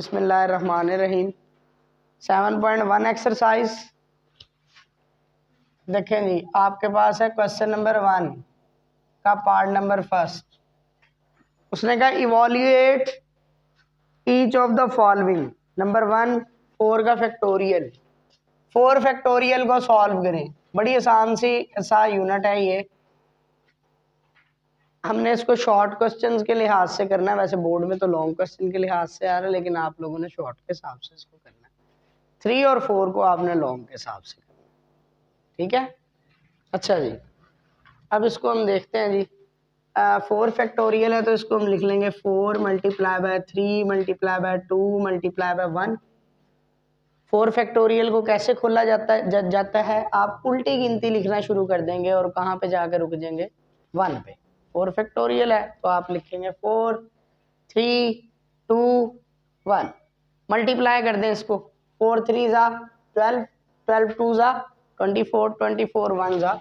बिस्मिल्लाहिर्रहमानिर्रहीम। 7.1 एक्सरसाइज देखें जी, आपके पास है क्वेश्चन नंबर 1 का पार्ट नंबर फर्स्ट। उसने कहा evaluate each of the following. Number 1 4 का फैक्टोरियल, 4 फैक्टोरियल को सॉल्व करें। बड़ी आसान सा यूनिट है ये। हमने इसको शॉर्ट क्वेश्चंस के लिहाज से करना है, वैसे बोर्ड में तो लॉन्ग क्वेश्चन के लिहाज से आ रहा है, लेकिन आप लोगों ने शॉर्ट के हिसाब से इसको करना है। 3 और 4 को आपने लॉन्ग के हिसाब से करना है, ठीक है। अच्छा जी, अब इसको हम देखते हैं जी। 4 फैक्टोरियल है तो इसको हम लिख लेंगे 4 multiply by 3 multiply by 2 multiply by 1। 4 factorial को कैसे खोला जाता है, आप उल्टी गिनती लिखना शुरू कर देंगे और कहाँ पे जाकर रुक जाएंगे, 1 पे। 4 फैक्टोरियल है तो आप लिखेंगे 4 3 2 1, मल्टीप्लाई कर दें इसको। 4 3 जा 12, 12 2 जा 24, 24 1 जा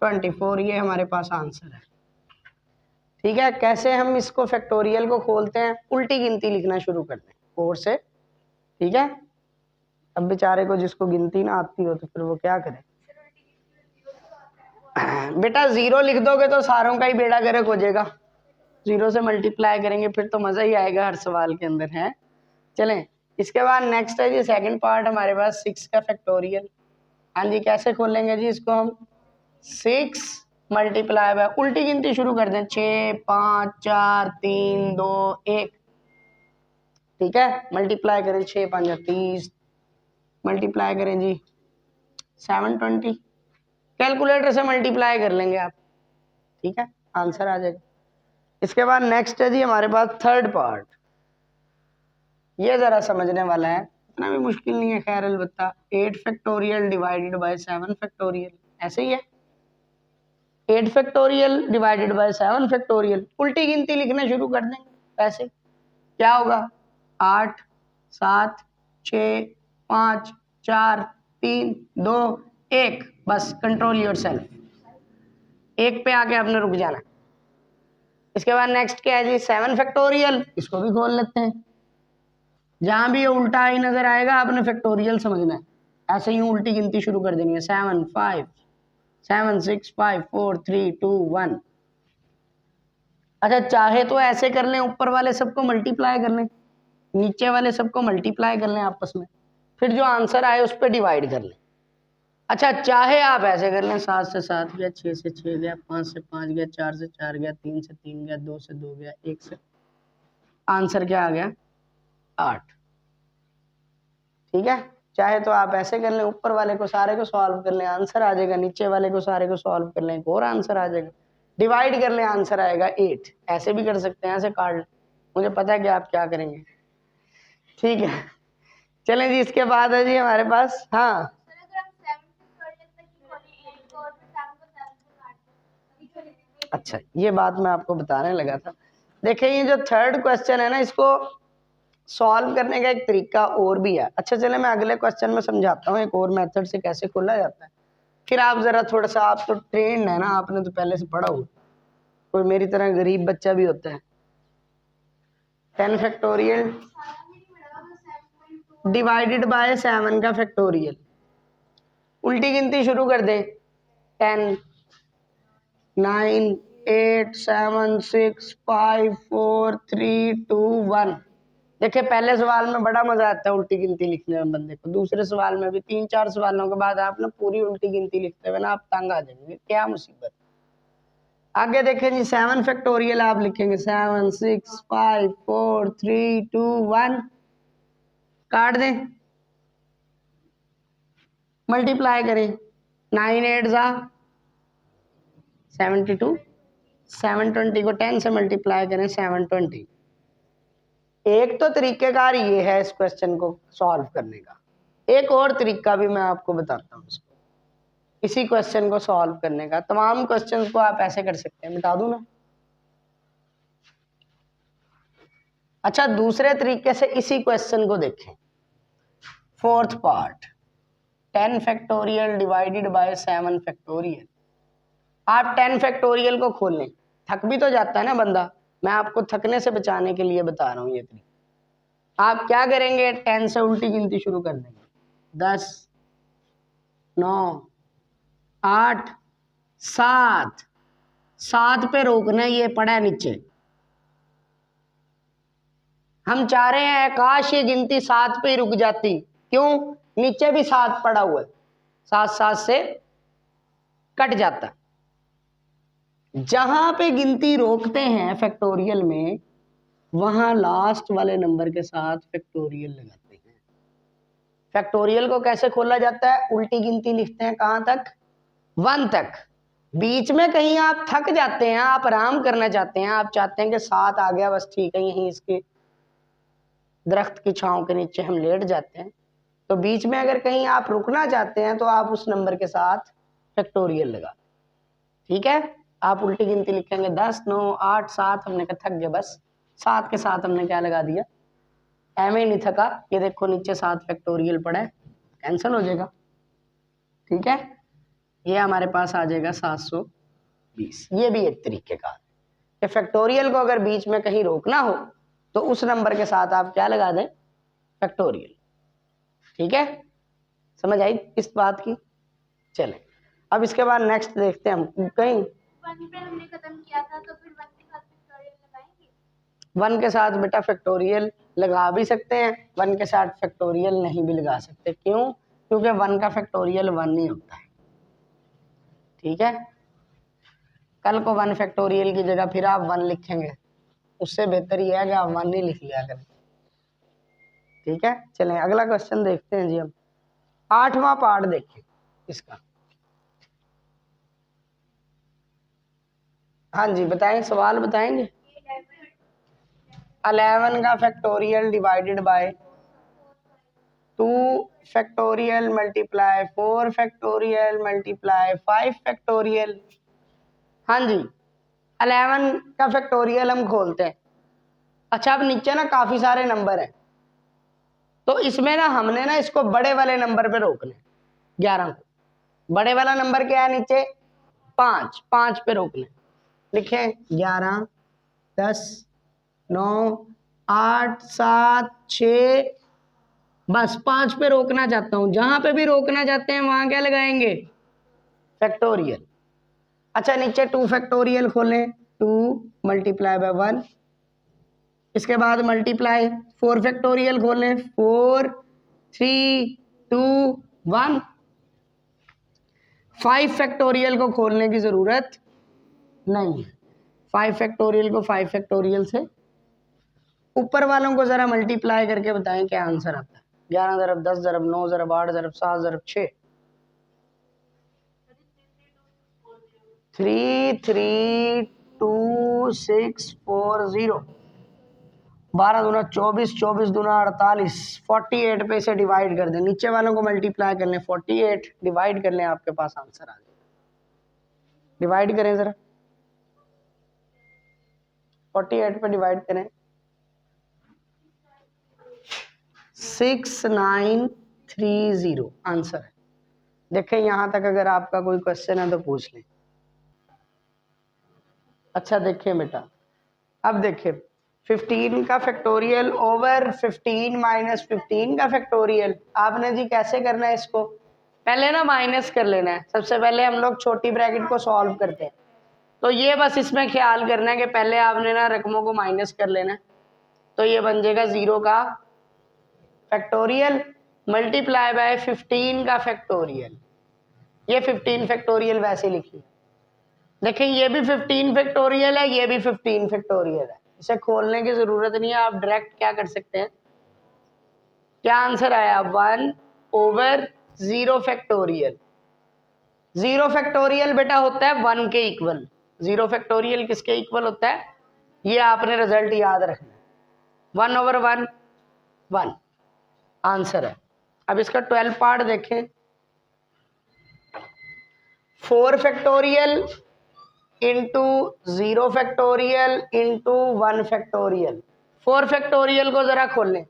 24। ये हमारे पास आंसर है, ठीक है। कैसे हम इसको फैक्टोरियल को खोलते हैं, उल्टी गिनती लिखना शुरू कर दें 4 से, ठीक है। अब बेचारे को जिसको गिनती ना आती हो तो फिर वो क्या करे। बेटा 0 लिख दोगे तो सारों का ही बेड़ा गर्क हो जाएगा। 0 से मल्टीप्लाई करेंगे फिर तो मजा ही आएगा हर सवाल के अंदर, है। चलें, इसके बाद नेक्स्ट है जी सेकंड पार्ट हमारे पास 6 का फैक्टोरियल। हाँ जी, कैसे खोलेंगे जी इसको हम, 6 मल्टीप्लाई बाय, उल्टी गिनती शुरू कर दें, 6 5 4 3 2 1, ठीक है। मल्टीप्लाई करें 6 5 30, मल्टीप्लाई करें जी 720। कैलकुलेटर से मल्टीप्लाई कर लेंगे आप, ठीक है, आंसर आ जाएगा। इसके बाद नेक्स्ट है जी हमारे पास थर्ड पार्ट। ये जरा समझने वाला है, इतना भी मुश्किल नहीं है, खैर अलबत्ता। 8 फैक्टोरियल डिवाइडेड बाय 7 फैक्टोरियल, ऐसे ही है। 8 फैक्टोरियल डिवाइडेड बाय 7 फैक्टोरियल, उल्टी गिनती लिखना शुरू कर देंगे। वैसे क्या होगा, 8 7 6 5 4 3 2 1, बस कंट्रोल योरसेल्फ, एक पे आके आपने रुक जाना। इसके बाद नेक्स्ट क्या है जी, 7 फैक्टोरियल, इसको भी खोल लेते हैं। जहां भी ये उल्टा ही नजर आएगा आपने फैक्टोरियल समझना है, ऐसे ही उल्टी गिनती शुरू कर देनी है। 7 5 7 6 5 4 3 2 1। अच्छा, चाहे तो ऐसे कर लें, ऊपर वाले सबको मल्टीप्लाई कर लें, नीचे वाले सबको मल्टीप्लाई कर लें आपस में, फिर जो आंसर आए उस पर डिवाइड कर लें। अच्छा, चाहे आप ऐसे कर लें, 7 से 7 गया, 6 से 6 गया, 5 से 5 गया, 4 से 4 गया, 3 से 3 गया, 2 से 2 गया, 1 से, आंसर क्या आ गया, 8, ठीक है। चाहे तो आप ऐसे कर लें, ऊपर वाले को सारे को सॉल्व कर लें, आंसर आ जाएगा, नीचे वाले को सारे को सॉल्व कर लें, एक और आंसर आ जाएगा, डिवाइड कर लें, आंसर आएगा 8। ऐसे भी कर सकते हैं, ऐसे काट लें, मुझे पता है कि आप क्या करेंगे, ठीक है। चलें जी, इसके बाद है जी हमारे पास, हाँ अच्छा, ये बात मैं आपको बताने लगा था। देखिए, ये जो थर्ड क्वेश्चन है ना, इसको सॉल्व करने का एक तरीका और भी है। अच्छा चले, मैं अगले क्वेश्चन में समझाता हूँ एक और मेथड से कैसे खोला जाता है, फिर आप जरा थोड़ा सा, आप तो ट्रेंड है ना, आपने तो पहले से पढ़ा हो, कोई मेरी तरह गरीब बच्चा भी होता है। 10 फैक्टोरियल डिवाइडेड बाय 7 का फैक्टोरियल, उल्टी गिनती शुरू कर दें, 10 9 8 7 6 5 4 3 2 1। देखिए, पहले सवाल में बड़ा मजा आता है उल्टी गिनती लिखने में बंदे को, दूसरे सवाल में भी, 3-4 सवालों के बाद आप ना पूरी उल्टी गिनती लिखते हुए ना आप तंग आ जाएंगे, क्या मुसीबत। आगे देखें जी, 7 फैक्टोरियल आप लिखेंगे 7 6 5 4 3 2 1, काट दें, मल्टीप्लाई करें, 9 8 जा 72, 720 को 10 से मल्टीप्लाई करें, 720। एक तो तरीकेकार ये है इस क्वेश्चन को सॉल्व करने का, एक और तरीका भी मैं आपको बताता हूँ इसको, इसी क्वेश्चन को सॉल्व करने का। तमाम क्वेश्चंस को आप ऐसे कर सकते हैं, बता दूं ना। अच्छा, दूसरे तरीके से इसी क्वेश्चन को देखें, fourth part, 10 factorial divided by 7 factorial. आप 10 फैक्टोरियल को खोल लें, थक भी तो जाता है ना बंदा, मैं आपको थकने से बचाने के लिए बता रहा हूँ ये तरीका। आप क्या करेंगे, 10 से उल्टी गिनती शुरू कर देंगे। 10, 9, 8, 7, 7 पे रोकना, ये पड़ा है नीचे। हम चाह रहे हैं काश ये गिनती 7 पे ही रुक जाती, क्यों, नीचे भी 7 पड़ा हुआ है, 7 7 से कट जाता। जहां पे गिनती रोकते हैं फैक्टोरियल में, वहां लास्ट वाले नंबर के साथ फैक्टोरियल लगाते हैं। फैक्टोरियल को कैसे खोला जाता है, उल्टी गिनती लिखते हैं कहां तक, 1 तक। बीच में कहीं आप थक जाते हैं, आप आराम करना चाहते हैं, आप चाहते हैं कि 7 आ गया बस ठीक है, यहीं इसके दरख्त की छांव के नीचे हम लेट जाते हैं, तो बीच में अगर कहीं आप रुकना चाहते हैं तो आप उस नंबर के साथ फैक्टोरियल लगा, ठीक है। आप उल्टी गिनती लिखेंगे 10, 9, 8, 7, हमने कहा थक गए बस 7 के साथ हमने क्या लगा दिया, एम ही नहीं थका, ये देखो नीचे 7 फैक्टोरियल पड़ा है, कैंसिल हो जाएगा, ठीक है। ये हमारे पास आ जाएगा 720। ये भी एक तरीके का है, फैक्टोरियल को अगर बीच में कहीं रोकना हो तो उस नंबर के साथ आप क्या लगा दें, फैक्टोरियल, ठीक है। समझ आई इस बात की। चले अब इसके बाद नेक्स्ट देखते हैं हम, कहीं 1 पे हमने खत्म किया था, तो फिर 1 के साथ फैक्टोरियल लगाएंगे। 1 के साथ बेटा फैक्टोरियल लगा भी सकते हैं, 1 के साथ फैक्टोरियल नहीं भी लगा सकते, क्यों, क्योंकि 1 का फैक्टोरियल 1 ही होता है, ठीक है। कल को 1 फैक्टोरियल की जगह फिर आप 1 लिखेंगे, उससे बेहतर ये है कि आप 1 ही लिख लिया करें, ठीक है। चलें अगला क्वेश्चन देखते हैं जी। अब 8वां पार्ट देखिए इसका। हाँ जी बताएं, सवाल बताएंगे। 11 का factorial divided by 2 factorial multiply 4 factorial multiply 5 factorial. हाँ जी 11 का फैक्टोरियल हम खोलते हैं। अच्छा अब नीचे ना काफी सारे नंबर हैं, तो इसमें ना हमने ना इसको बड़े वाले नंबर पे रोकना है, 11 को। बड़े वाला नंबर क्या है नीचे, 5, 5 पे रोकना है। लिखें 11, 10, 9, 8, 7, 6, बस 5 पे रोकना चाहता हूं। जहां पे भी रोकना चाहते हैं वहां क्या लगाएंगे, फैक्टोरियल। अच्छा नीचे 2 फैक्टोरियल खोलें, 2 मल्टीप्लाई बाय 1, इसके बाद मल्टीप्लाई 4 फैक्टोरियल खोलें, 4, 3, 2, 1। 5 फैक्टोरियल को खोलने की जरूरत नहीं है, 5 फैक्टोरियल को 5 फैक्टोरियल से ऊपर वालों को जरा मल्टीप्लाई करके बताएं क्या आंसर आता है। 11 ज़रब 10 ज़रब 9 ज़रब 8 ज़रब 7 ज़रब 6, 3, 3, 2, 6, 4, 0। 12 दूना 24, 24 दूना 48, 48 पे से डिवाइड कर दें, नीचे वालों को मल्टीप्लाई कर लें, 48 डिवाइड कर लें, आपके पास आंसर आ जाएगा। डिवाइड करें जरा, 48 पे डिवाइड करें, 6930 आंसर है। देखें यहां तक अगर आपका कोई क्वेश्चन है तो पूछ लें। अच्छा देखें बेटा, अब देखें 15 का फैक्टोरियल ओवर 15 माइनस 15 का फैक्टोरियल। आपने जी कैसे करना है इसको, पहले ना माइनस कर लेना है। सबसे पहले हम लोग छोटी ब्रैकेट को सॉल्व करते हैं, तो ये बस इसमें ख्याल करना है कि पहले आपने ना रकमों को माइनस कर लेना है। तो ये बन जाएगा 0 का फैक्टोरियल मल्टीप्लाई बाय 15 का फैक्टोरियल। ये 15 फैक्टोरियल वैसे लिखिए। देखें ये भी 15 फैक्टोरियल है, ये भी 15 फैक्टोरियल है, इसे खोलने की जरूरत नहीं है, आप डायरेक्ट क्या कर सकते हैं। क्या आंसर आया, 1 ओवर 0 फैक्टोरियल। 0 फैक्टोरियल बेटा होता है 1 के इक्वल। 0 फैक्टोरियल किसके इक्वल होता है, ये आपने रिजल्ट याद रखना है। 1 ओवर 1 1 आंसर है। अब इसका 12 पार्ट देखें। 4 factorial into 0 factorial into 1 factorial. 4 factorial को जरा खोल लें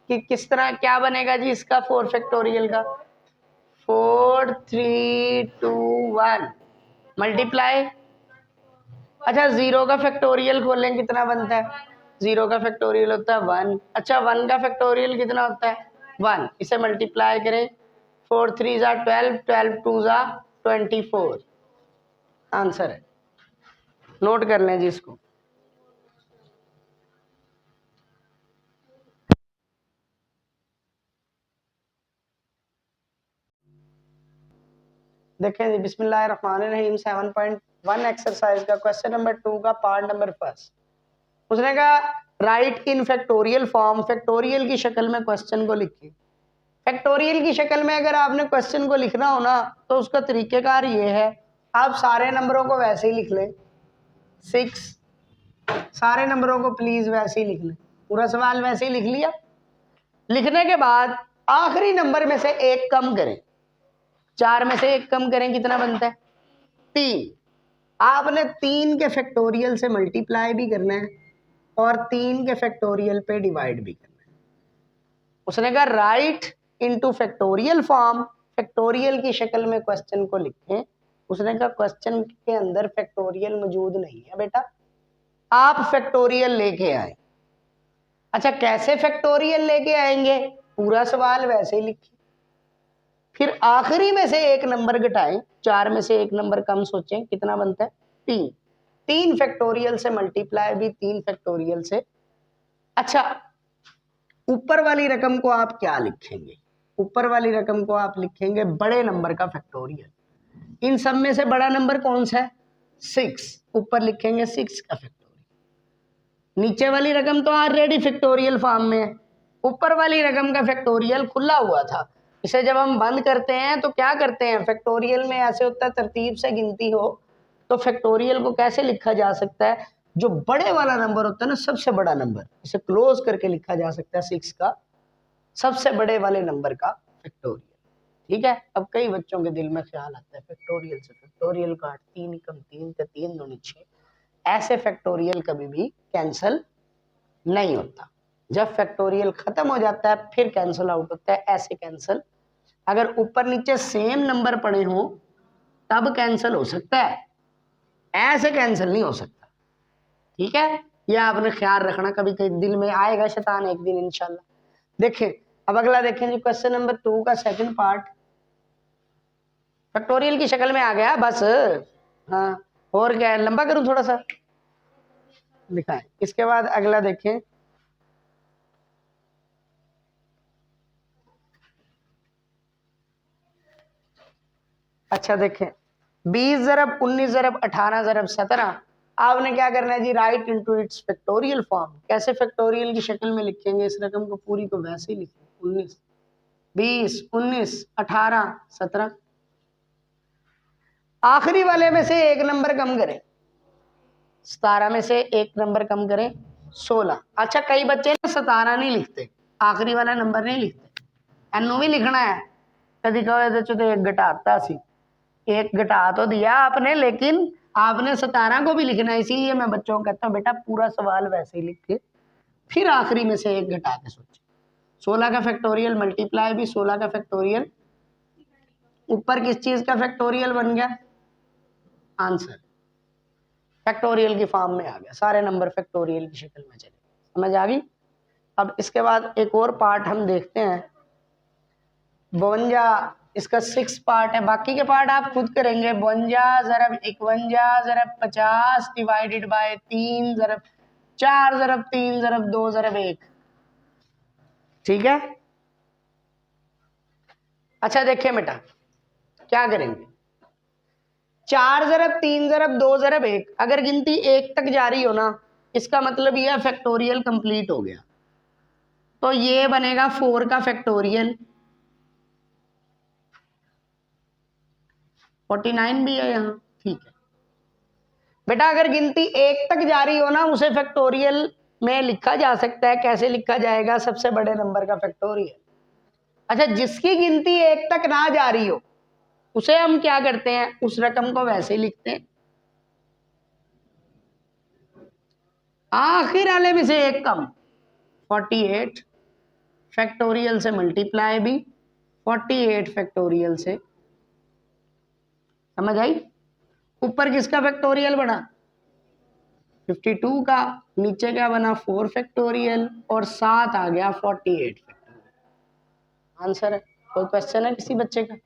कि किस तरह क्या बनेगा जी इसका 4 फैक्टोरियल का। 4, 3, 2, 1 मल्टीप्लाई। अच्छा 0 का फैक्टोरियल खोलें कितना बनता है, 0 का फैक्टोरियल होता है 1। अच्छा 1 का फैक्टोरियल कितना होता है 1, इसे मल्टीप्लाई करें 4 3 जा 12, 12 2 जा 24, आंसर है। नोट कर लें जी इसको। देखें जी, बिस्मिल्लाहिर्रहमानिर्रहीम 7.1 एक्सरसाइज का क्वेश्चन नंबर 2 का पार्ट नंबर फर्स्ट। उसने कहा राइट इन फैक्टोरियल फॉर्म, फैक्टोरियल की शक्ल में क्वेश्चन को लिखिए। फैक्टोरियल की शक्ल में अगर आपने क्वेश्चन को लिखना हो ना तो उसका तरीकेकार ये है, आप सारे नंबरों को वैसे ही लिख लें 6, सारे नंबरों को प्लीज वैसे ही लिख लें, पूरा सवाल वैसे ही लिख लिया। लिखने के बाद आखिरी नंबर में से एक कम करें, 4 में से एक कम करें, कितना बनता है 3। आपने 3 के फैक्टोरियल से मल्टीप्लाई भी करना है और 3 के फैक्टोरियल पे डिवाइड भी करना है। उसने कहा right into factorial form, factorial की शक्ल में क्वेश्चन को लिखें। उसने कहा क्वेश्चन के अंदर फैक्टोरियल मौजूद नहीं है बेटा, आप फैक्टोरियल लेके आए। अच्छा कैसे फैक्टोरियल लेके आएंगे, पूरा सवाल वैसे ही लिखिए, फिर आखिरी में से एक नंबर घटाएं, 4 में से एक नंबर कम सोचें, कितना बनता है 3। 3 फैक्टोरियल से मल्टीप्लाई भी 3 फैक्टोरियल से। अच्छा ऊपर वाली रकम को आप क्या लिखेंगे, ऊपर वाली रकम को आप लिखेंगे बड़े नंबर का फैक्टोरियल। इन सब में से बड़ा नंबर कौन सा है 6, ऊपर लिखेंगे 6 का फैक्टोरियल। नीचे वाली रकम तो ऑलरेडी फैक्टोरियल फॉर्म में है, ऊपर वाली रकम का फैक्टोरियल खुला हुआ था, इसे जब हम बंद करते हैं तो क्या करते हैं, फैक्टोरियल में ऐसे होता है तरतीब से गिनती हो तो फैक्टोरियल को कैसे लिखा जा सकता है, जो बड़े वाला नंबर होता है ना, सबसे बड़ा नंबर, इसे क्लोज करके लिखा जा सकता है 6 का सबसे बड़े वाले नंबर का फैक्टोरियल। ठीक है, अब कई बच्चों के दिल में ख्याल आता है फैक्टोरियल से फैक्टोरियल काट, 3 कम 3 का 3 दूनी 6, ऐसे फैक्टोरियल कभी भी कैंसल नहीं होता। जब फैक्टोरियल खत्म हो जाता है फिर कैंसिल आउट होता है, ऐसे कैंसिल अगर ऊपर नीचे सेम नंबर पड़े हो तब कैंसिल हो सकता है, ऐसे कैंसिल नहीं हो सकता। ठीक है, यह आपने ख्याल रखना, कभी कभी दिल में आएगा शैतान एक दिन इंशाल्लाह। देखें अब अगला देखें जी, क्वेश्चन नंबर 2 का सेकंड पार्ट फैक्टोरियल की शक्ल में आ गया बस। हाँ और क्या है, लंबा करूं थोड़ा सा, दिखाएं। इसके बाद अगला देखें, अच्छा देखें 20 ज़रब 19 ज़रब 18 ज़रब 17, आपने क्या करना है जी, write into its factorial form. कैसे फैक्टोरियल की शक्ल में लिखेंगे, इस रकम को पूरी को वैसे ही लिखें 19 20 19 18 17, आखिरी वाले में से एक नंबर कम करें, 17 में से एक नंबर कम करें 16। अच्छा कई बच्चे ना 17 नहीं लिखते, आखिरी वाला नंबर नहीं लिखते, एनो भी लिखना है, कभी कभी तो एक घटाता सी, एक घटा तो दिया आपने लेकिन आपने 17 को भी लिखना है, इसीलिए मैं बच्चों को कहता हूँ बेटा पूरा सवाल वैसे ही लिख के फिर आखिरी में से एक घटा के सोचे। 16 का फैक्टोरियल मल्टीप्लाई भी 16 का फैक्टोरियल, ऊपर किस चीज का फैक्टोरियल बन गया, आंसर फैक्टोरियल की फॉर्म में आ गया, सारे नंबर फैक्टोरियल की शक्ल में चले, समझ आ गई। अब इसके बाद एक और पार्ट हम देखते हैं 52, इसका 6 पार्ट है, बाकी के पार्ट आप खुद करेंगे। 52 ज़रब 51 ज़रब 50 डिवाइडेड बाय 3 ज़रब 4 ज़रब 3 ज़रब 2 ज़रब 1, ठीक है। अच्छा देखिए बेटा क्या करेंगे, 4 ज़रब 3 ज़रब 2 ज़रब 1, अगर गिनती 1 तक जारी हो ना इसका मतलब यह फैक्टोरियल कंप्लीट हो गया, तो ये बनेगा 4 का फैक्टोरियल, 49 भी है यहाँ, ठीक है बेटा। अगर गिनती 1 तक जारी हो ना उसे फैक्टोरियल में लिखा जा सकता है, कैसे लिखा जाएगा, सबसे बड़े नंबर का फैक्टोरियल। अच्छा जिसकी गिनती 1 तक ना जारी हो उसे हम क्या करते हैं, उस रकम को वैसे ही लिखते हैं, आखिर वाले में से एक कम, 48 फैक्टोरियल से मल्टीप्लाई भी 48 फैक्टोरियल से, समझ आई। ऊपर किसका फैक्टोरियल बना, 52 का नीचे क्या बना 4 फैक्टोरियल और 7 आ गया 48 फैक्टोरियल। आंसर है। कोई क्वेश्चन है किसी बच्चे का?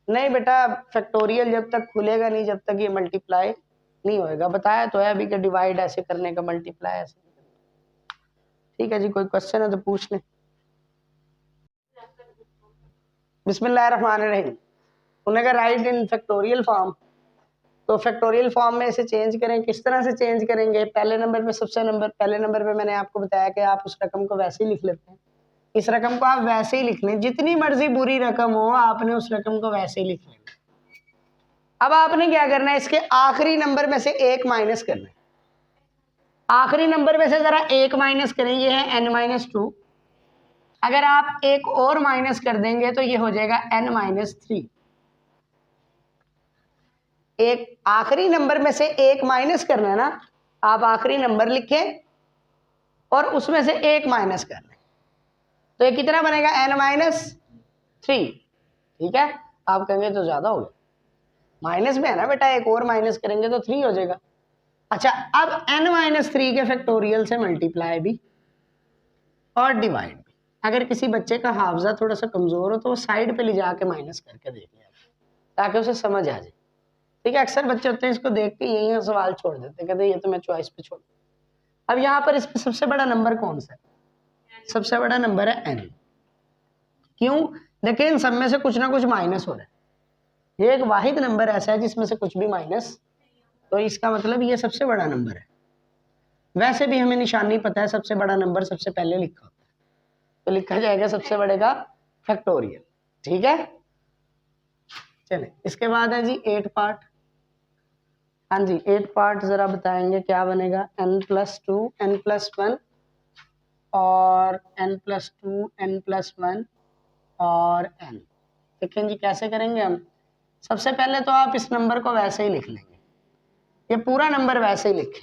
नहीं बेटा, फैक्टोरियल जब तक खुलेगा नहीं, जब तक ये मल्टीप्लाई नहीं होएगा। बताया तो है अभी कि डिवाइड ऐसे करने का, मल्टीप्लाई ऐसे नहीं करने का। ठीक है जी, कोई क्वेश्चन है तो पूछ लें। बिस्मिल्लाहिर्रहमानिर्रहीम। उन्होंने कहा राइट इन फैक्टोरियल फॉर्म। तो फैक्टोरियल फॉर्म में इसे चेंज करें, किस तरह से चेंज करेंगे? पहले नंबर पे पहले नंबर पे मैंने आपको बताया कि आप उस रकम को वैसे ही लिख लेते हैं। इस रकम को आप वैसे ही लिख लें, जितनी मर्जी बुरी रकम हो आपने उस रकम को वैसे ही लिख लेना। अब आपने क्या करना है, इसके आखिरी नंबर में से एक माइनस करना है। आखिरी नंबर में से जरा एक माइनस करें, ये है n-2। अगर आप एक और माइनस कर देंगे तो ये हो जाएगा n-3। एक आखिरी नंबर में से एक माइनस करना है ना, आप आखिरी नंबर लिखें और उसमें से एक माइनस कर लें, तो ये कितना बनेगा n-3। ठीक है, आप कहेंगे तो ज्यादा होगा, माइनस में है ना बेटा, एक और माइनस करेंगे तो 3 हो जाएगा। अच्छा, अब n-3 के फैक्टोरियल से मल्टीप्लाई भी और डिवाइड भी। अगर किसी बच्चे का हाफजा थोड़ा सा कमजोर हो तो वो साइड पे ले जाके माइनस करके देख ले, ताकि उसे समझ आ जाए। ठीक है, अक्सर बच्चे होते हैं इसको देख के यही सवाल छोड़ देते हैं, कहते ये तो मैं चॉइस पे छोड़। अब यहाँ पर इसमें सबसे बड़ा नंबर कौन सा है? सबसे बड़ा नंबर है n। क्यों? देखिए इन सब में से कुछ ना कुछ माइनस हो रहा है, ये एक वाहिद नंबर ऐसा है जिसमें से कुछ भी माइनस, तो इसका मतलब ये सबसे बड़ा नंबर है। वैसे भी हमें निशानी पता है, सबसे बड़ा नंबर सबसे पहले लिखा होता है, तो लिखा जाएगा सबसे बड़े का फैक्टोरियल। ठीक है, चले इसके बाद है जी 8 पार्ट। हाँ जी, 8 पार्ट जरा बताएंगे क्या बनेगा। n+2 n+1 और n+2 n+1 और n। देखें जी कैसे करेंगे हम। सबसे पहले तो आप इस नंबर को वैसे ही लिख लेंगे, ये पूरा नंबर वैसे ही लिखें।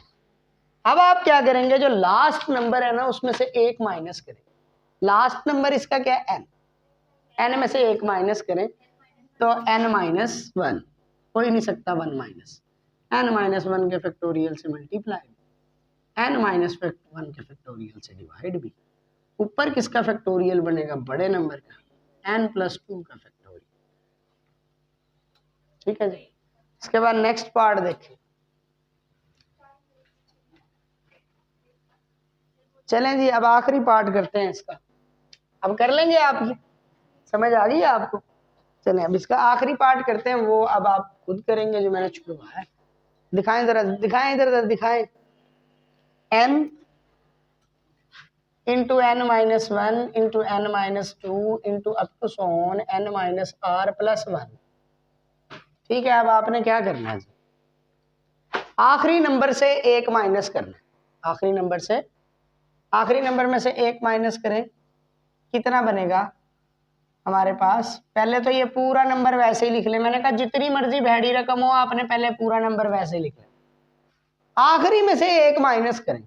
अब आप क्या करेंगे, जो लास्ट नंबर है ना उसमें से एक माइनस करें। लास्ट नंबर इसका क्या है n में से एक माइनस करें तो n-1 हो ही नहीं सकता, 1 माइनस n-1 के फैक्टोरियल से मल्टीप्लाई, n-1 के फैक्टोरियल से डिवाइड भी। ऊपर किसका फैक्टोरियल बनेगा? बड़े नंबर का, n+2 का फैक्टोरियल। ठीक है जी, इसके बाद नेक्स्ट पार्ट देखिए। चलें जी, अब आखिरी पार्ट करते हैं इसका। अब कर लेंगे आप, ये समझ आ गई आपको? चलें अब इसका आखिरी पार्ट करते हैं, वो अब आप खुद करेंगे जो मैंने छुड़वाया है। दिखाएं जरा, दिखाएं इधर दिखाएं। n into n-1 into n-2 into up to so on n-r+1। ठीक है, अब आपने क्या करना है जी, आखिरी नंबर से एक माइनस करना है। आखिरी नंबर में से एक माइनस करें, कितना बनेगा हमारे पास? पहले तो ये पूरा नंबर वैसे ही लिख ले, मैंने कहा जितनी मर्जी भैड़ी रकम हो आपने पहले पूरा नंबर वैसे लिख लें। आखिरी में से एक माइनस करें,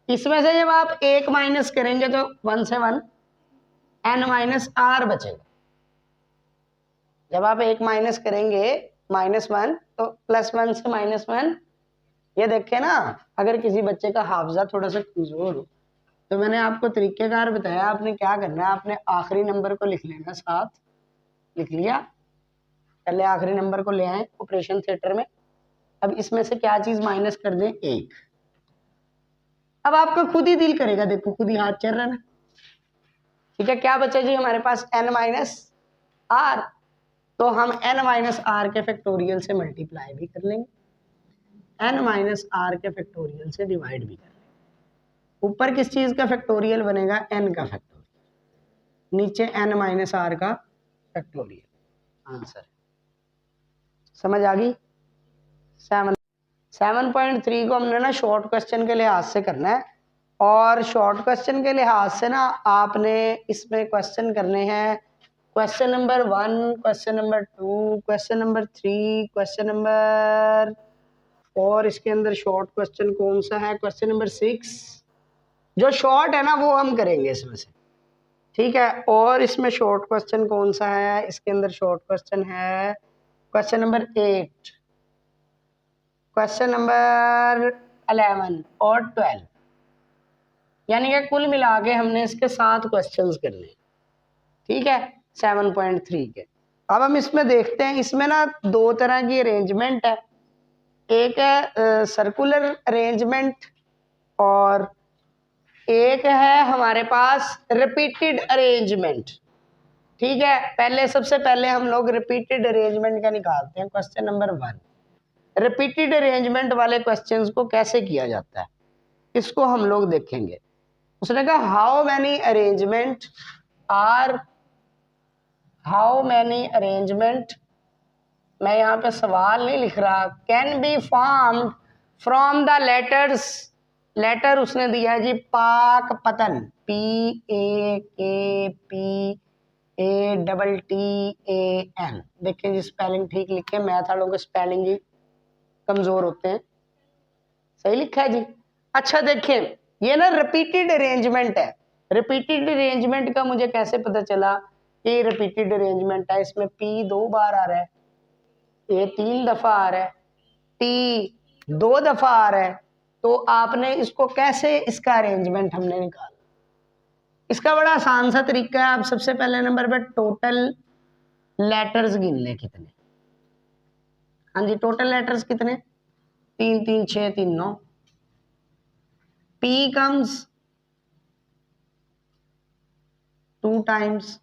इसमें से जब आप एक माइनस करेंगे तो 1 से 1 n-r बचेगा। जब आप एक माइनस करेंगे -1 तो +1 से -1। ये देखें ना, अगर किसी बच्चे का हाफजा थोड़ा सा कमजोर हो तो मैंने आपको तरीकेकार बताया, आपने क्या करना है, आपने आखिरी नंबर को लिख लेना, साथ लिख लिया। पहले आखिरी नंबर को ले आए ऑपरेशन थिएटर में। अब इसमें से क्या चीज माइनस कर दें? 1। अब आपका खुद ही दिल करेगा, देखो खुद ही हाथ चल रहा है ना। ठीक है, क्या बचा जी हमारे पास? n-r। तो हम n-r के फैक्टोरियल से मल्टीप्लाई भी कर लेंगे, n-r के फैक्टोरियल से डिवाइड भी कर लेंगे। ऊपर किस चीज का फैक्टोरियल बनेगा? n का फैक्टोरियल, नीचे n-r का फैक्टोरियल। आंसर समझ आ गई? 7.3 को हमने ना शॉर्ट क्वेश्चन के लिहाज से करना है, और शॉर्ट क्वेश्चन के लिहाज से ना आपने इसमें क्वेश्चन करने हैं, question number 1, question number 2, question number 3, question number 4। इसके अंदर शॉर्ट क्वेश्चन कौन सा है? Question number 6। जो शॉर्ट है ना वो हम करेंगे इसमें से। ठीक है, और इसमें शॉर्ट क्वेश्चन कौन सा है? इसके अंदर शॉर्ट क्वेश्चन है क्वेश्चन नंबर 8। क्वेश्चन नंबर 11 और 12, यानी कि कुल मिला के हमने इसके 7 क्वेश्चंस करने, ठीक है, 7.3 के। अब हम इसमें देखते हैं, इसमें ना 2 तरह की अरेंजमेंट है, एक है सर्कुलर अरेंजमेंट और एक है हमारे पास रिपीटेड अरेंजमेंट, ठीक है। पहले सबसे पहले हम लोग रिपीटेड अरेंजमेंट का निकालते हैं। क्वेश्चन नंबर 1, रिपीटेड अरेंजमेंट वाले क्वेश्चंस को कैसे किया जाता है, इसको हम लोग देखेंगे। उसने कहा हाउ मैनी अरेंजमेंट, मैं यहाँ पे सवाल नहीं लिख रहा, can be formed from the letter उसने दिया है जी पाक पतन, PAKPATTAN। देखिए जी स्पेलिंग ठीक लिखे, मैथ वालों के स्पेलिंग ही कमजोर होते हैं, सही लिखा है जी। अच्छा देखिए ये ना रिपीटेड अरेंजमेंट है। रिपीटेड अरेंजमेंट का मुझे कैसे पता चला कि रिपीटेड अरेंजमेंट है, इसमें P 2 बार आ रहा है, A 3 दफा आ रहा है, T 2 दफा आ रहा है, तो आपने इसको कैसे, इसका अरेंजमेंट हमने निकाला। इसका बड़ा आसान सा तरीका है, आप सबसे पहले नंबर पे टोटल लेटर्स गिन ले कितने। हाँ जी, टोटल लेटर्स कितने, 3 3 6 3 9। P comes 2 times,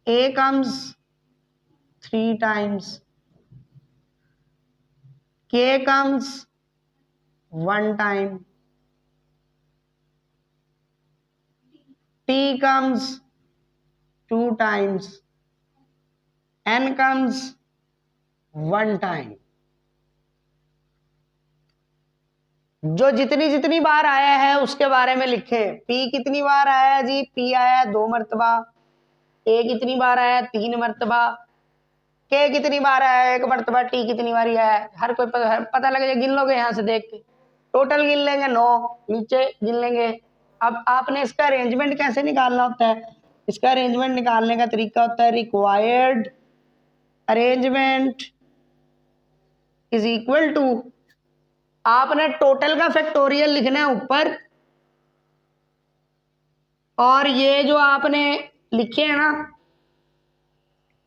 A comes 3 times, K comes 1 time, T comes 2 times, N comes 1 time। जो जितनी जितनी बार आया है उसके बारे में लिखें। P कितनी बार आया जी, P आया 2 मरतबा, A कितनी बार आया 3 मरतबा, K कितनी बार आया 1 मरतबा, T कितनी बार आया है, हर कोई पता लगे, गिन लोगे यहाँ से देख के, टोटल गिन लेंगे 9, नीचे गिन लेंगे। अब आपने इसका अरेंजमेंट कैसे निकालना होता है, इसका अरेंजमेंट निकालने का तरीका होता है required arrangement is equal to, आपने टोटल का फैक्टोरियल लिखना है ऊपर, और ये जो आपने लिखे है ना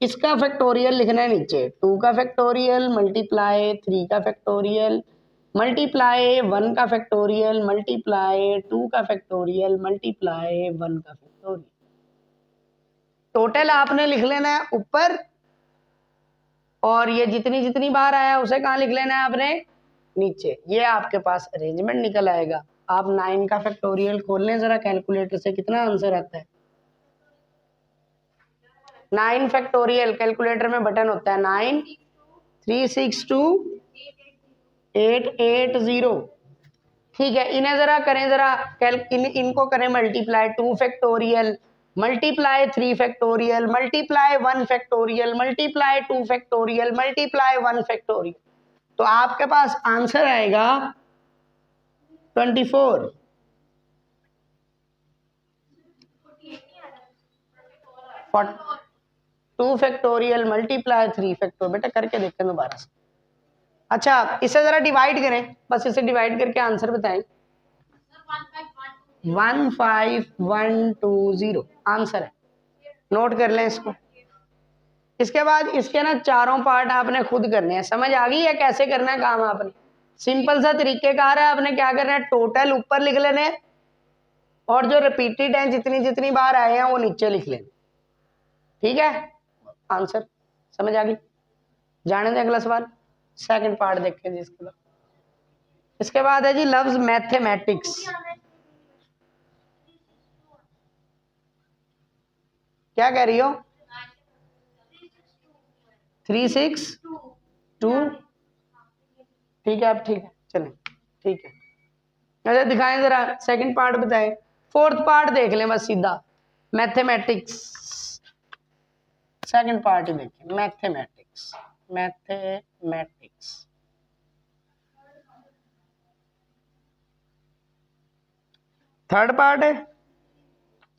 इसका फैक्टोरियल लिखना है नीचे। 2 का फैक्टोरियल मल्टीप्लाई 3 का फैक्टोरियल मल्टीप्लाई 1 का फैक्टोरियल मल्टीप्लाई 2 का फैक्टोरियल मल्टीप्लाई 1 का फैक्टोरियल। टोटल आपने लिख लेना है ऊपर, और ये जितनी जितनी बार आया उसे कहाँ लिख लेना है आपने, नीचे। ये आपके पास अरेंजमेंट निकल आएगा। आप 9 का फैक्टोरियल खोल लें जरा कैलकुलेटर से, कितना आंसर आता है। 9 फैक्टोरियल, कैलकुलेटर में बटन होता है 9 362 880, ठीक है। इन्हें जरा करें, जरा इनको करें multiply, 2 factorial multiply 3 factorial multiply 1 factorial multiply 2 factorial multiply 1 factorial, तो आपके पास आंसर आएगा 24। 2 फैक्टोरियल मल्टीप्लाई 3 फैक्टोरियल, बेटा करके देखते हैं दोबारा से। अच्छा इसे जरा डिवाइड करें, बस इसे डिवाइड करके आंसर बताएं। 15120 आंसर है, नोट कर लें इसको। इसके बाद इसके ना चारों पार्ट आपने खुद करने हैं। समझ आ गई है कैसे करना है काम आपने, सिंपल सा तरीकेकार है। आपने क्या करना है, टोटल ऊपर लिख लेने, और जो रिपीटेड है जितनी जितनी बार आए हैं वो नीचे लिख लेने, ठीक है। आंसर समझ आ गई, जाने दें अगला सवाल। सेकंड पार्ट देखें जी। इसके बाद है जी लफ्ज मैथमेटिक्स। क्या कह रही हो, 362, ठीक है, अब ठीक है, चलें ठीक है। अच्छा दिखाएं जरा सेकंड पार्ट बताएं, फोर्थ पार्ट देख लें बस सीधा, मैथमेटिक्स सेकंड पार्ट ही देखें, मैथमेटिक्स। थर्ड पार्ट है,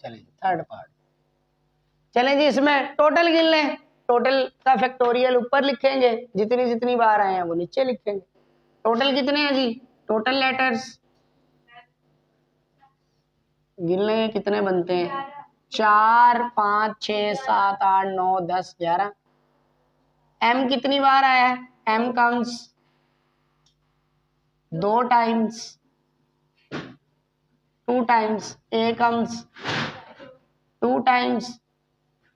चलें थर्ड पार्ट। चलें जी इसमें टोटल गिन लें, टोटल का फैक्टोरियल ऊपर लिखेंगे, जितनी जितनी बार आए हैं वो नीचे लिखेंगे। टोटल कितने हैं जी? टोटल लेटर्स गिन लेंगे कितने बनते हैं। 4 5 6 7 8 9 10 11। एम कितनी बार आया है? M comes 2 times, 2 times. A comes 2 times,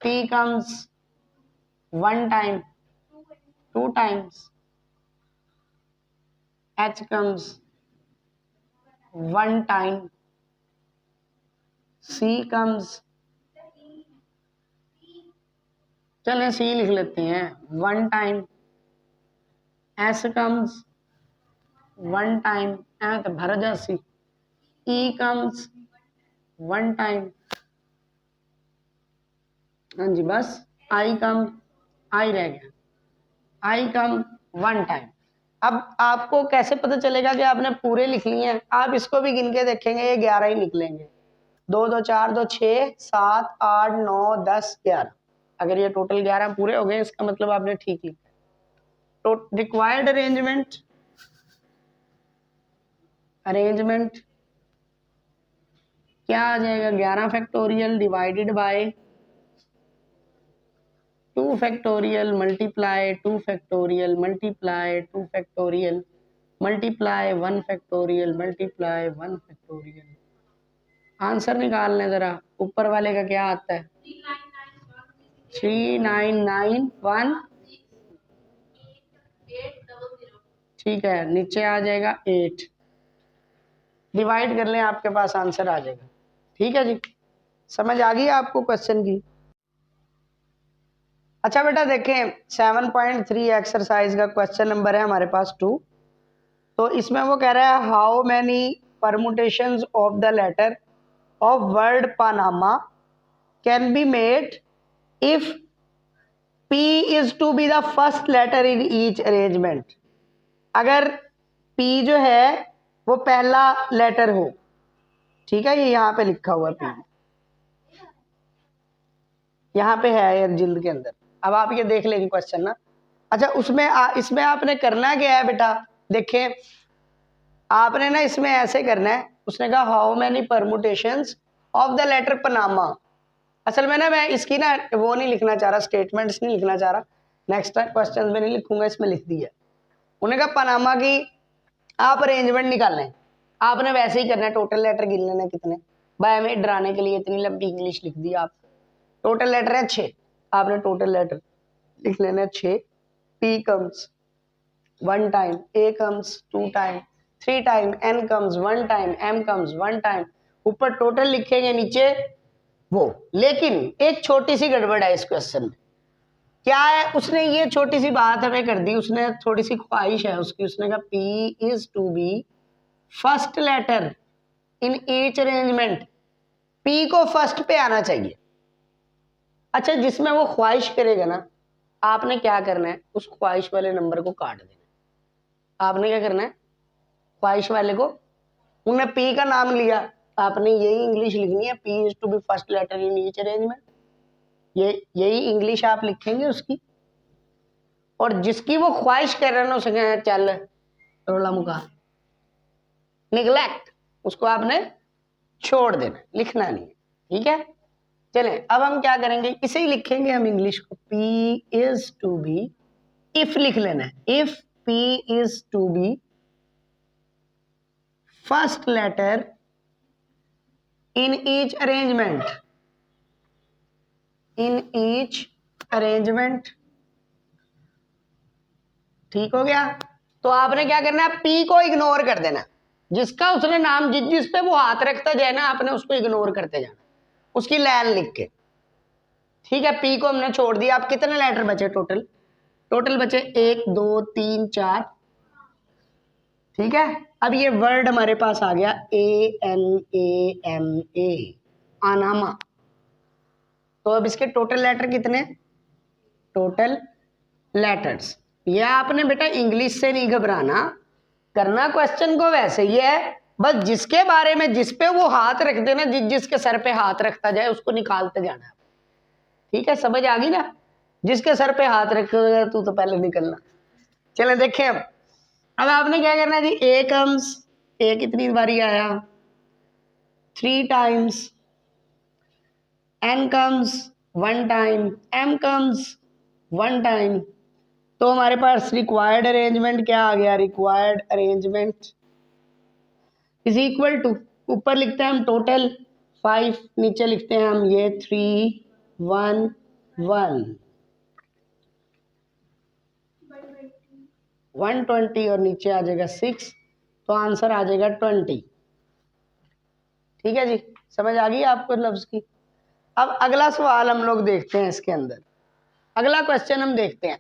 P comes 1 time, 2 times, H comes 1 time, C comes, चलें सी लिख लेते हैं 1 टाइम, एस कम्स 1 टाइम, तो भर जा सी। ई कम्स 1 टाइम, हाँ जी बस। आई कम, आई रह गया, आई कम 1 टाइम। अब आपको कैसे पता चलेगा कि आपने पूरे लिख लिए हैं? आप इसको भी गिन के देखेंगे, ये 11 ही निकलेंगे। 2 2 4 2 6 7 8 9 10 11। अगर ये टोटल 11 पूरे हो गए इसका मतलब आपने ठीक लिखा। तो रिक्वायर्ड अरेंजमेंट, अरेंजमेंट क्या आ जाएगा? 11 factorial divided by 2 factorial multiply 2 factorial multiply 2 factorial multiply 1 factorial multiply 1 factorial. Answer निकाल लें जरा, ऊपर वाले का क्या आता है? 3991। ठीक है, नीचे आ जाएगा 8। डिवाइड कर लें, आपके पास आंसर आ जाएगा। ठीक है जी, समझ आ गई आपको क्वेश्चन की? अच्छा बेटा देखें 7.3 एक्सरसाइज का क्वेश्चन नंबर है हमारे पास 2। तो इसमें वो कह रहा है how many permutations of the letter of word Panama can be made if P is to be the first letter in each arrangement. अगर P जो है वो पहला लेटर हो, ठीक है, ये यहाँ पे लिखा हुआ है P, यहाँ पे है यार जिल्द के अंदर। अब आप ये देख लेंगे क्वेश्चन ना। अच्छा उसमें इसमें आपने करना क्या है बेटा? देखें आपने ना इसमें ऐसे करना है, उसने कहा how many permutations of the letter Panama. असल में ना मैं इसकी ना वो नहीं लिखना चाह रहा, स्टेटमेंट्स नहीं लिखना चाह रहा, नेक्स्ट क्वेश्चन में नहीं लिखूंगा, इसमें लिख दिया। उन्होंने कहा पनामा की आप अरेंजमेंट निकालें, आपने वैसे ही करना है, टोटल लेटर गिन लेना कितने। भाई हमें डराने के लिए इतनी लंबी इंग्लिश लिख दी आप। टोटल लेटर है 6, आपने टोटल लेटर लिख लेना है 6। P comes 1 time, A comes 2 time, 3 time, N comes 1 time, M comes 1 time. ऊपर टोटल लिखेंगे, नीचे वो। लेकिन एक छोटी सी गड़बड़ है इस क्वेश्चन में। क्या है? उसने ये छोटी सी बात हमें कर दी, उसने थोड़ी सी ख्वाहिश है उसकी, उसने कहा P is to be first letter in each arrangement. P को फर्स्ट पे आना चाहिए। अच्छा जिसमें वो ख्वाहिश करेगा ना, आपने क्या करना है, उस ख्वाहिश वाले नंबर को काट देना। आपने क्या करना है, ख्वाहिश वाले को, उन्होंने पी का नाम लिया, आपने यही इंग्लिश लिखनी है, P is to be first letter in each arrangement. यही इंग्लिश आप लिखेंगे उसकी। और जिसकी वो ख्वाहिश कर रहे हैं उसे कहना चल रोला मुका, निगलेक्ट, उसको आपने छोड़ देना, लिखना नहीं है। ठीक है, चलें अब हम क्या करेंगे, इसे ही लिखेंगे हम इंग्लिश को। P is to be, if लिख लेना है, if P is to be first letter in each arrangement, in each arrangement. ठीक हो गया? तो आपने क्या करना है, P को इग्नोर कर देना, जिसका उसने नाम जिस पे वो हाथ रखता जाए ना, आपने उसको इग्नोर करते जाना, उसकी लाइन लिख के। ठीक है, P को हमने छोड़ दिया। आप कितने लेटर बचे टोटल? टोटल बचे 1 2 3 4। ठीक है, अब ये वर्ड हमारे पास आ गया ANAMA, अनामा। तो अब इसके टोटल लेटर कितने? Total letters. ये आपने बेटा इंग्लिश से नहीं घबराना, करना क्वेश्चन को वैसे ही है, बस जिसके बारे में जिस पे वो हाथ रख देना, जिसके सर पे हाथ रखता जाए उसको निकालते जाना। ठीक है, समझ आ गई ना? जिसके सर पे हाथ रखोगे तू तो पहले निकलना। चलें देखें अब आपने क्या करना है जी, ए कम्स, ए कितनी बारी आया 3 times, N comes 1 time, M comes 1 time. तो हमारे पास रिक्वायर्ड अरेंजमेंट क्या आ गया, required arrangement is equal to, ऊपर लिखते हैं हम टोटल 5, नीचे लिखते हैं हम ये 3 1 1 120 और नीचे आ जाएगा 6, तो आंसर आ जाएगा 20। ठीक है जी, समझ आ गई आपको लफ्ज की। अब अगला सवाल हम लोग देखते हैं, इसके अंदर अगला क्वेश्चन हम देखते हैं।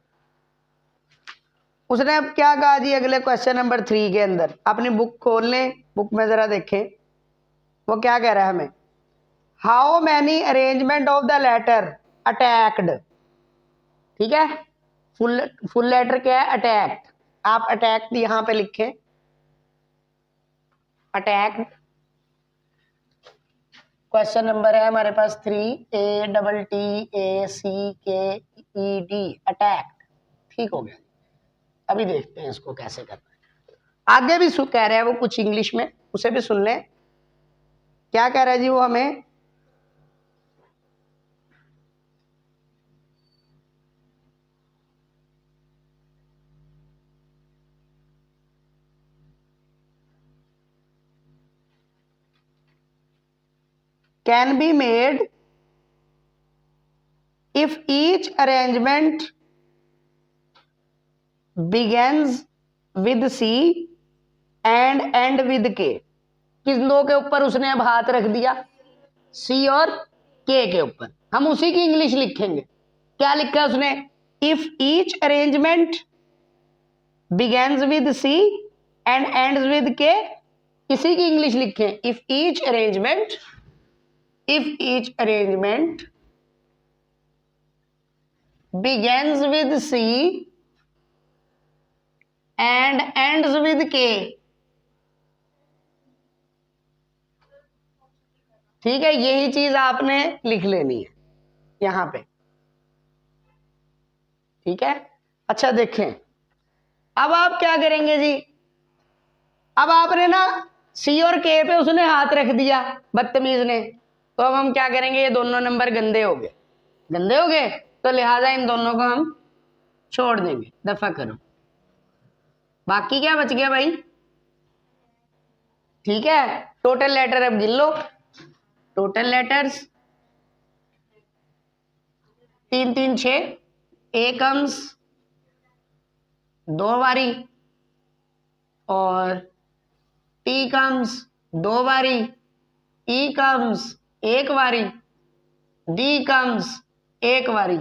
उसने अब क्या कहा जी अगले क्वेश्चन नंबर 3 के अंदर, अपनी बुक खोल लें, बुक में जरा देखें वो क्या कह रहा है हमें। How many arrangement of the letter attacked, ठीक है, फुल लेटर क्या है अटैक्ड, आप अटैक्ड यहां पे लिखें, अटैक्ड। क्वेश्चन नंबर है हमारे पास 3 ATTACKED अटैक्ड, ठीक हो गया। अभी देखते हैं इसको कैसे करना है। आगे भी कह रहा है वो कुछ इंग्लिश में, उसे भी सुन लें क्या कह रहा है जी वो हमें। Can be made if each arrangement begins with C and end with K। किन दो के ऊपर उसने अब हाथ रख दिया, C और K के ऊपर, हम उसी की इंग्लिश लिखेंगे। क्या लिखा उसने, if each arrangement begins with C and ends with K, इसी की इंग्लिश लिखें, if each arrangement begins with C and ends with K, ठीक है, यही चीज आपने लिख लेनी है यहां पे, ठीक है। अच्छा देखें अब आप क्या करेंगे जी, अब आपने ना सी और के पे उसने हाथ रख दिया बदतमीज ने, तो अब हम क्या करेंगे, ये दोनों नंबर गंदे हो गए, गंदे हो गए, तो लिहाजा इन दोनों को हम छोड़ देंगे, दफा करो। बाकी क्या बच गया भाई, ठीक है, टोटल लेटर अब गिन लो, टोटल लेटर्स 3 3 6, ए कम्स 2 बारी और टी कम्स 2 बारी, ई कम्स 1 बारी, डी कम्स 1 बारी।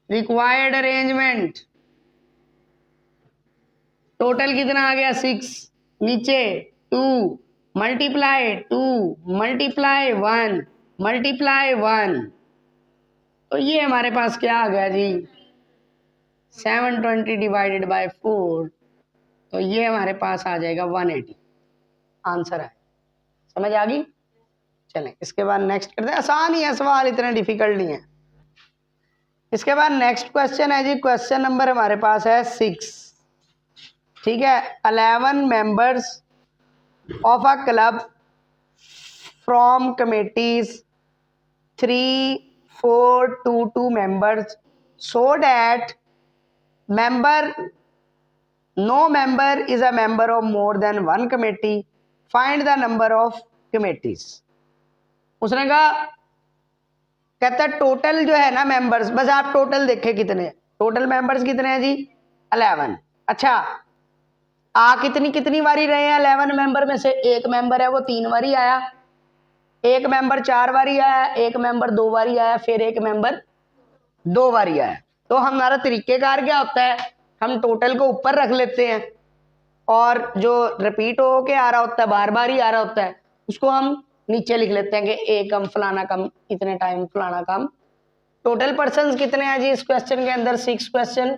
रिक्वायर्ड अरेंजमेंट टोटल कितना आ गया 6, नीचे 2 मल्टीप्लाई 2 मल्टीप्लाई 1 मल्टीप्लाई 1, तो ये हमारे पास क्या आ गया जी 720 डिवाइडेड बाय 4, तो ये हमारे पास आ जाएगा 180, आंसर है। समझ आ गई। चलें इसके बाद नेक्स्ट करते हैं, आसान ही है सवाल, इतना डिफिकल्ट नहीं है। इसके बाद नेक्स्ट क्वेश्चन है जी, क्वेश्चन नंबर हमारे पास है 6, ठीक है। 11 members of a club from committees 3 4 2 2 members so that no member is a member of more than one committee, find the number of committees। उसने कहा, कहता टोटल जो है ना मेंबर्स, बस आप टोटल देखें कितने, टोटल मेंबर्स कितने हैं जी 11। अच्छा आ कितनी कितनी बारी रहे हैं 11 मेंबर में से, एक मेंबर है वो 3 बारी आया, एक मेंबर 4 बारी आया, एक मेंबर 2 बारी आया, फिर एक मेंबर 2 बारी आया। तो हमारा तरीकेकार क्या होता है, हम टोटल को ऊपर रख लेते हैं और जो रिपीट हो के आ रहा होता है, बार बार ही आ रहा होता है, उसको हम नीचे लिख लेते हैं कि ए कम फलाना कम इतने टाइम फलाना कम। टोटल पर्सन्स कितने हैं जी इस क्वेश्चन के अंदर, 6 question,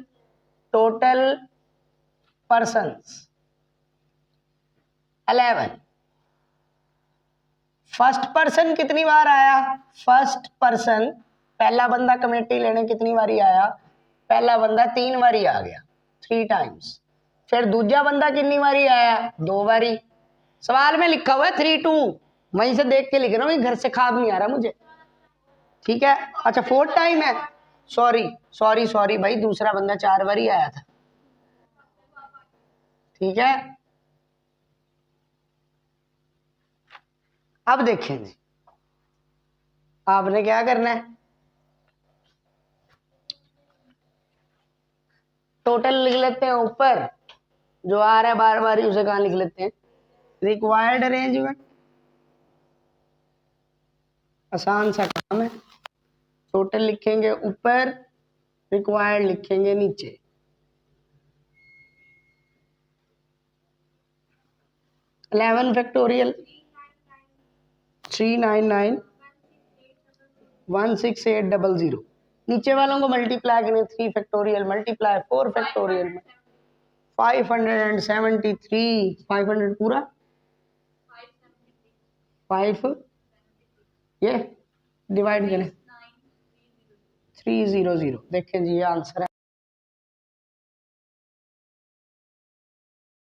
total persons 11। First person कितनी बार आया, फर्स्ट पर्सन पहला बंदा कमेटी लेने कितनी बारी आया, पहला बंदा 3 बारी आ गया, 3 टाइम्स। फिर दूसरा बंदा कितनी बारी आया, 2 बारी। सवाल में लिखा हुआ है 3-2, वहीं से देख के लिख रहा हूँ, घर से खाब नहीं आ रहा मुझे, ठीक है। अच्छा 4 टाइम है, सॉरी सॉरी सॉरी भाई, दूसरा बंदा 4 बारी आया था, ठीक है। अब देखेंगे आपने क्या करना है, टोटल लिख लेते हैं ऊपर, जो आ रहा है बार बार ही उसे कहाँ लिख लेते हैं, रिक्वायर्ड अरेंजमेंट, आसान सा काम है। टोटल लिखेंगे ऊपर, रिक्वायर्ड लिखेंगे नीचे। इलेवन फैक्टोरियल 3991680, नीचे वालों को मल्टीप्लाई करें, 3 फैक्टोरियल मल्टीप्लाई 4 फैक्टोरियल 573, 500 पूरा 5, ये डिवाइड करें 300, देखें जी ये आंसर है।